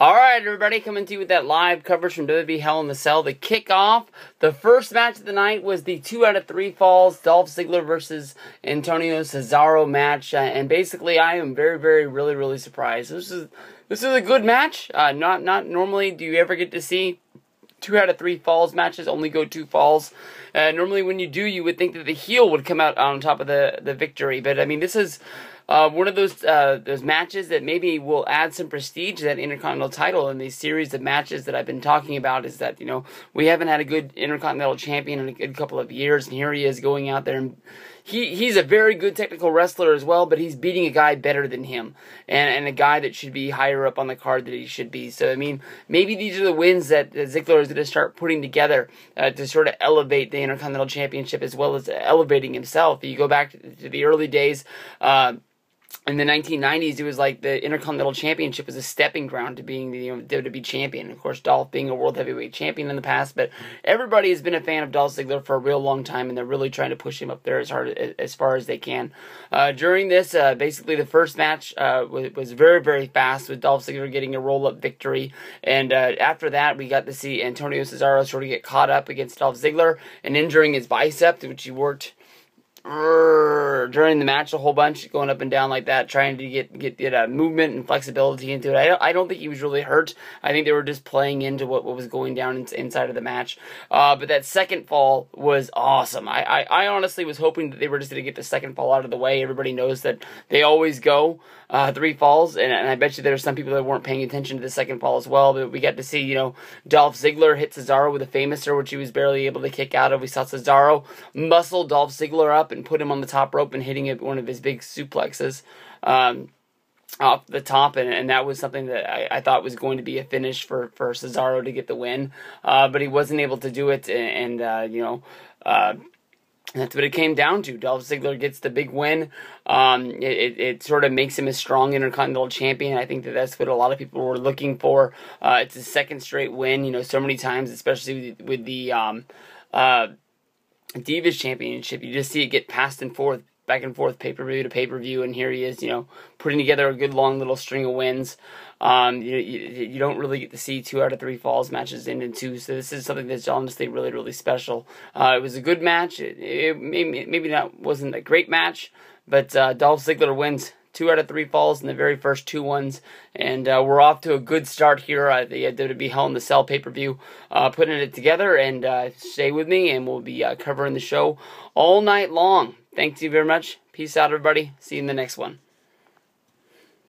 Alright, everybody, coming to you with that live coverage from WWE Hell in the Cell. The kickoff, the first match of the night was the 2 out of 3 falls, Dolph Ziggler versus Antonio Cesaro match. And basically, I am really surprised. This is a good match. Not normally do you ever get to see 2 out of 3 falls matches, only go 2 falls. Normally when you do, you would think that the heel would come out on top of the victory. But, I mean, this is one of those matches that maybe will add some prestige to that Intercontinental title. In these series of matches that I've been talking about is that, we haven't had a good Intercontinental champion in a good couple of years, and here he is going out there, and he's a very good technical wrestler as well, but he's beating a guy better than him, and a guy that should be higher up on the card than he should be. So, I mean, maybe these are the wins that Ziggler is going to start putting together to sort of elevate the Intercontinental Championship as well as elevating himself. You go back to the early days, in the 1990s, it was like the Intercontinental Championship was a stepping ground to being the WWE champion. Of course, Dolph being a World Heavyweight Champion in the past, but everybody has been a fan of Dolph Ziggler for a real long time, and they're really trying to push him up there as far as they can. During this, basically the first match was very fast, with Dolph Ziggler getting a roll-up victory, and after that, we got to see Antonio Cesaro sort of get caught up against Dolph Ziggler and injuring his bicep, which he worked during the match a whole bunch, going up and down like that, trying to get movement and flexibility into it. I don't think he was really hurt. I think they were just playing into what was going down inside of the match. But that second fall was awesome. I honestly was hoping that they were just going to get the second fall out of the way. Everybody knows that they always go 3 falls, and I bet you there's some people that weren't paying attention to the second fall as well. But we got to see, Dolph Ziggler hit Cesaro with a Famouser, which he was barely able to kick out of. We saw Cesaro muscle Dolph Ziggler up and put him on the top rope and hitting it one of his big suplexes off the top, and that was something that I thought was going to be a finish for Cesaro to get the win, but he wasn't able to do it, and that's what it came down to. Dolph Ziggler gets the big win. It sort of makes him a strong Intercontinental champion. I think that's what a lot of people were looking for. It's his second straight win, so many times, especially with the Divas Championship. You just see it get passed and forth, back and forth, pay-per-view to pay-per-view, and here he is, putting together a good long little string of wins. You don't really get to see 2 out of 3 falls matches end in 2, so this is something that's honestly really special. It was a good match. It maybe wasn't a great match, but Dolph Ziggler wins 2 out of 3 falls in the very first 2 ones, and we're off to a good start here at the WWE Hell in the Cell pay-per-view, putting it together, and stay with me, and we'll be covering the show all night long. Thank you very much. Peace out, everybody. See you in the next one.